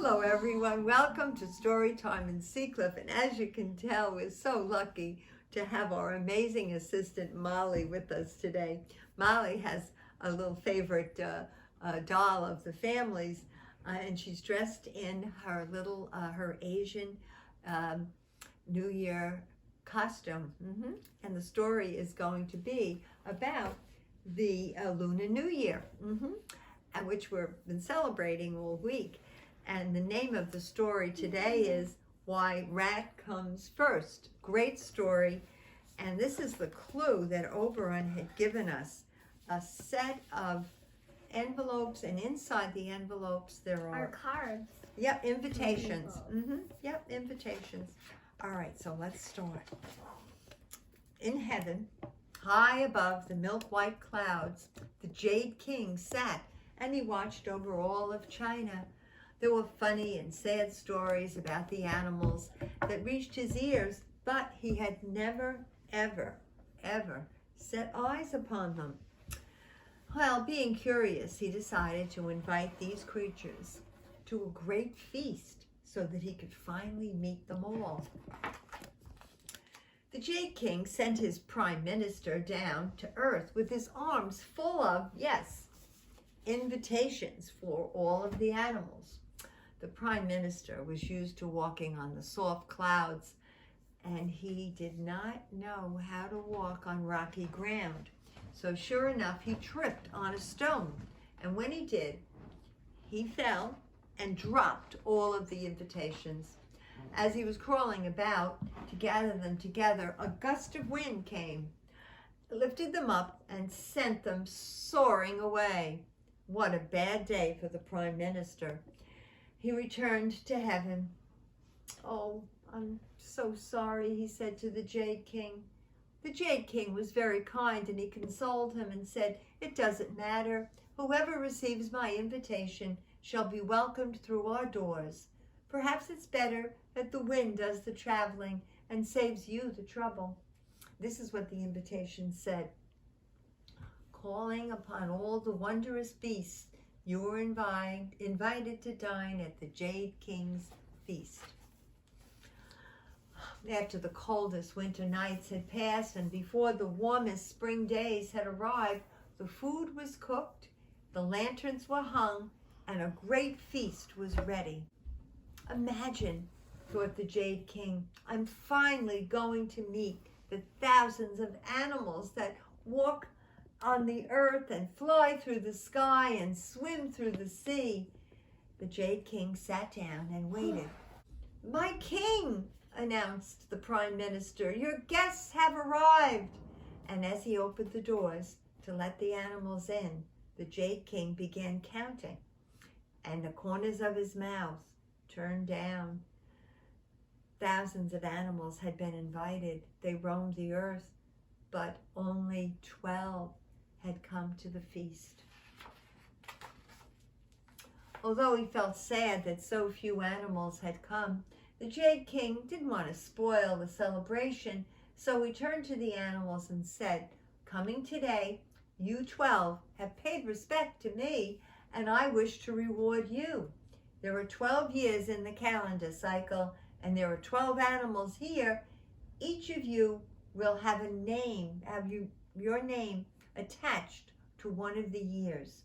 Hello everyone, welcome to Storytime in Seacliff, and as you can tell, we're so lucky to have our amazing assistant Molly with us today. Molly has a little favorite doll of the family's, and she's dressed in her little, her Asian New Year costume. And the story is going to be about the Lunar New Year, and which we've been celebrating all week. And the name of the story today is Why Rat Comes First. Great story. And this is the clue that Oberon had given us. A set of envelopes, and inside the envelopes there are cards. Yep, invitations. Yep, invitations. All right, so let's start. In heaven, high above the milk-white clouds, the Jade King sat, and he watched over all of China. There were funny and sad stories about the animals that reached his ears, but he had never, ever, ever set eyes upon them. Well, being curious, he decided to invite these creatures to a great feast so that he could finally meet them all. The Jade King sent his prime minister down to earth with his arms full of, yes, invitations for all of the animals. The prime minister was used to walking on the soft clouds, and he did not know how to walk on rocky ground. So sure enough, he tripped on a stone, and when he did, he fell and dropped all of the invitations. As he was crawling about to gather them together, a gust of wind came, lifted them up, and sent them soaring away. What a bad day for the prime minister. He returned to heaven. "Oh, I'm so sorry," he said to the Jade King. The Jade King was very kind, and he consoled him and said, "It doesn't matter. Whoever receives my invitation shall be welcomed through our doors. Perhaps it's better that the wind does the traveling and saves you the trouble." This is what the invitation said. "Calling upon all the wondrous beasts, you are invited to dine at the Jade King's feast." After the coldest winter nights had passed and before the warmest spring days had arrived, the food was cooked, the lanterns were hung, and a great feast was ready. "Imagine," thought the Jade King, "I'm finally going to meet the thousands of animals that walk on the earth and fly through the sky and swim through the sea." The Jade King sat down and waited. "My king," announced the prime minister, "your guests have arrived." And as he opened the doors to let the animals in, the Jade King began counting, and the corners of his mouth turned down. Thousands of animals had been invited. They roamed the earth, but only 12 had come to the feast. Although he felt sad that so few animals had come, the Jade King didn't want to spoil the celebration, so he turned to the animals and said, "Coming today, you 12 have paid respect to me, and I wish to reward you. There are 12 years in the calendar cycle, and there are 12 animals here. Each of you will have a name, your name attached to one of the years."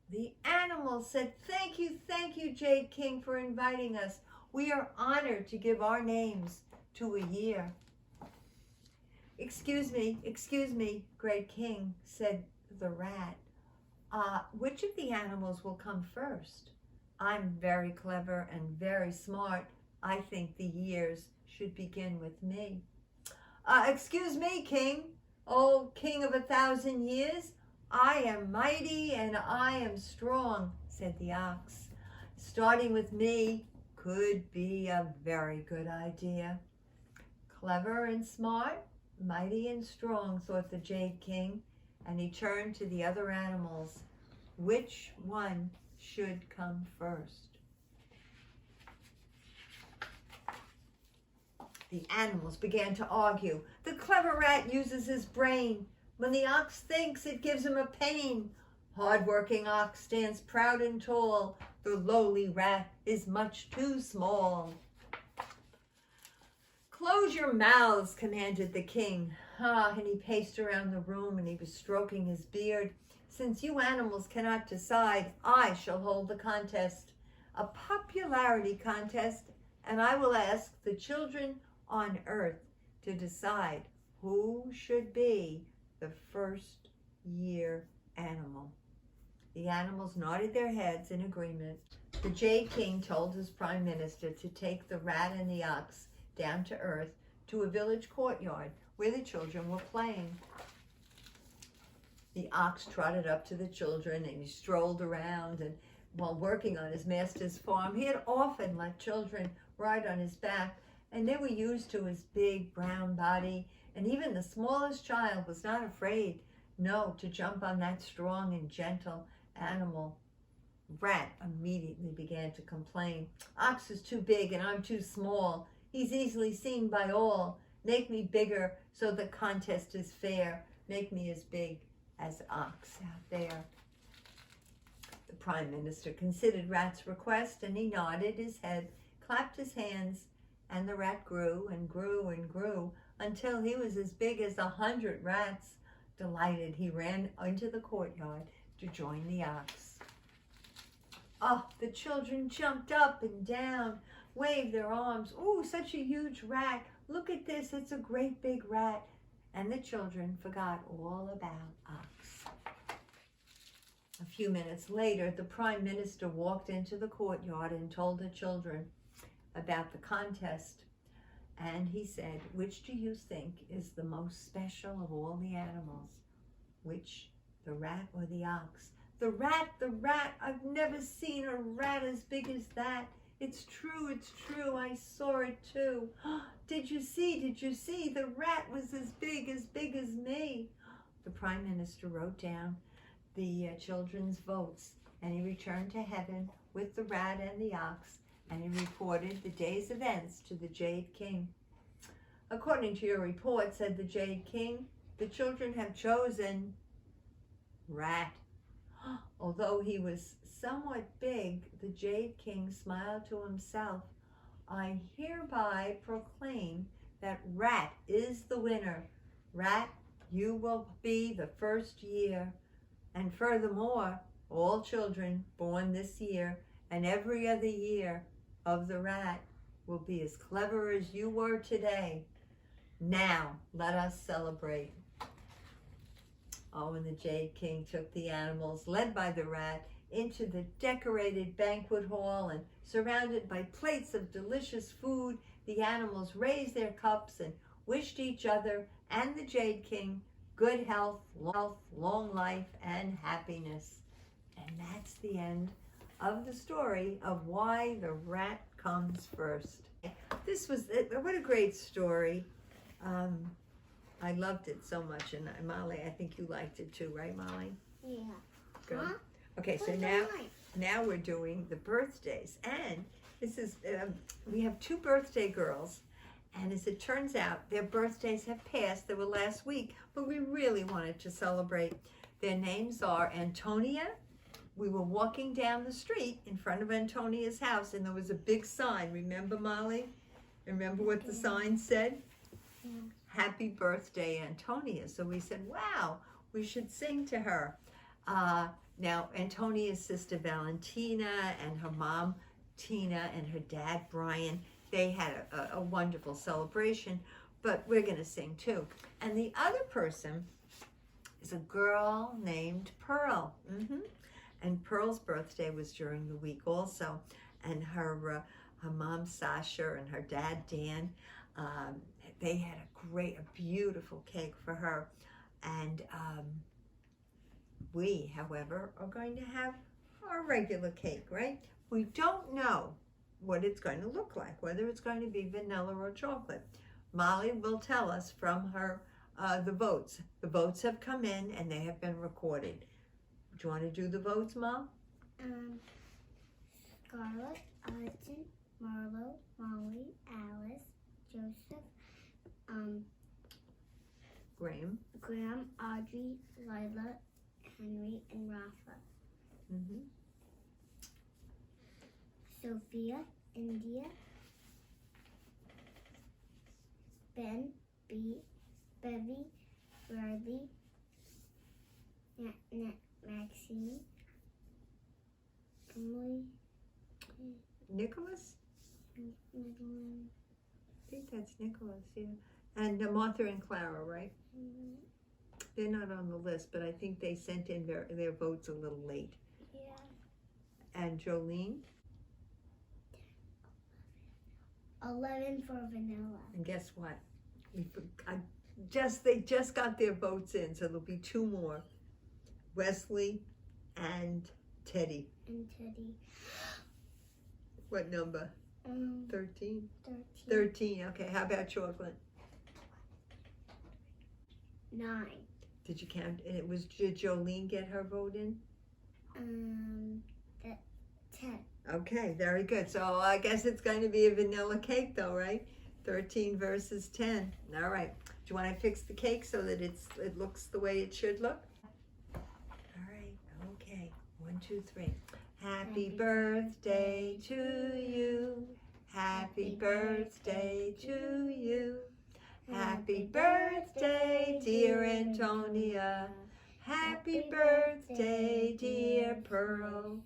The animals said, thank you, Jade King, for inviting us. We are honored to give our names to a year." Excuse me, Great King," said the rat. Which of the animals will come first? I'm very clever and very smart. I think the years should begin with me." Excuse me, King. Oh, King of 1,000 years. I am mighty and I am strong," said the ox. "Starting with me could be a very good idea." Clever and smart, mighty and strong, thought the Jade King, and he turned to the other animals. Which one should come first? The animals began to argue. "The clever rat uses his brain. When the ox thinks, it gives him a pain. Hard-working ox stands proud and tall. The lowly rat is much too small. Close your mouths, commanded the king. And he paced around the room and he was stroking his beard. Since you animals cannot decide, I shall hold the contest, a popularity contest, and I will ask the children on earth to decide who should be the first year animal. The animals nodded their heads in agreement. The Jade King told his prime minister to take the rat and the ox down to earth to a village courtyard where the children were playing. The ox trotted up to the children and he strolled around, and while working on his master's farm, he had often let children ride on his back, and they were used to his big brown body, and even the smallest child was not afraid, no, to jump on that strong and gentle animal. Rat immediately began to complain. Ox is too big and I'm too small. He's easily seen by all. Make me bigger so the contest is fair. Make me as big as ox out there. The prime minister considered Rat's request and he nodded his head, clapped his hands, and the rat grew and grew and grew until he was as big as 100 rats. Delighted, he ran into the courtyard to join the ox. Oh, the children jumped up and down, waved their arms. Oh, such a huge rat. Look at this, it's a great big rat. And the children forgot all about ox. A few minutes later, the prime minister walked into the courtyard and told the children about the contest. And he said, which do you think is the most special of all the animals? Which, the rat or the ox? The rat, the rat. I've never seen a rat as big as that. It's true, I saw it too. Did you see? The rat was as big as me. The prime minister wrote down the children's votes, and he returned to heaven with the rat and the ox, and he reported the day's events to the Jade King. According to your report, said the Jade King, the children have chosen rat. Although he was somewhat big, the Jade King smiled to himself. I hereby proclaim that rat is the winner. Rat, you will be the first year. And furthermore, all children born this year and every other year of the rat will be as clever as you were today. Now, let us celebrate. Oh, and the Jade King took the animals, led by the rat, into the decorated banquet hall, and surrounded by plates of delicious food, the animals raised their cups and wished each other and the Jade King good health, long life, and happiness. And that's the end of the story of why the rat comes first. This was, what a great story. I loved it so much, and Molly, I think you liked it too, right, Molly? Yeah. Good. Huh? Okay, so now we're doing the birthdays, and this is we have 2 birthday girls, and as it turns out, their birthdays have passed. They were last week, but we really wanted to celebrate. Their names are Antonia. We were walking down the street in front of Antonia's house, and there was a big sign. Remember, Molly? Remember what the sign said? Yeah. Happy birthday, Antonia. So we said, wow, we should sing to her. Now, Antonia's sister Valentina and her mom Tina and her dad Brian, they had a wonderful celebration, but we're going to sing too. And the other person is a girl named Pearl. And Pearl's birthday was during the week also. And her mom Sasha and her dad Dan, they had a beautiful cake for her. And we, however, are going to have our regular cake, right? We don't know what it's going to look like, whether it's going to be vanilla or chocolate. Molly will tell us from her the votes. The votes have come in and they have been recorded. Do you want to do the votes, Mom? Scarlett, Arjun, Marlo, Molly, Alice, Joseph, Graham, Audrey, Lila, Henry, and Rafa. Mm-hmm. Sophia, India, Ben, Bevy, Bradley, Maxine, Emily, Nicholas? Madeline, I think that's Nicholas, yeah. And Martha and Clara, right? They're not on the list, but I think they sent in their votes a little late. yeah. And Jolene? 11 for vanilla. And guess what? They just got their votes in, so there'll be 2 more. Wesley and Teddy. And Teddy. What number? 13? 13. 13, okay. How about Chocolate? 9. Did you count? And did Jolene get her vote in? 10. Okay, very good. So I guess it's going to be a vanilla cake though, right? 13 versus 10. All right. Do you want to fix the cake so that it looks the way it should look? All right. Okay. 1, 2, 3. Happy birthday to you. Happy birthday to you. Happy birthday, dear Antonia. Happy birthday, dear Pearl.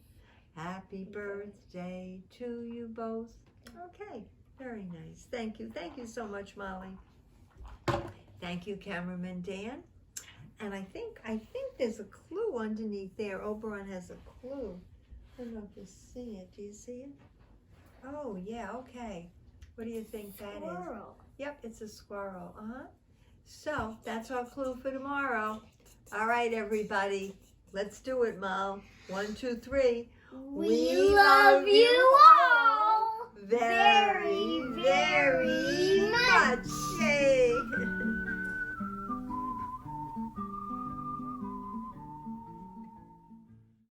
Happy birthday to you both. Okay, very nice. Thank you. Thank you so much, Molly. Thank you, cameraman Dan. And I think there's a clue underneath there. Oberon has a clue. I don't know if you see it. Do you see it? Oh, yeah, okay. What do you think that is? Squirrel. Yep, it's a squirrel. So, that's our clue for tomorrow. All right, everybody. Let's do it, Mal. 1, 2, 3. We love you all very, very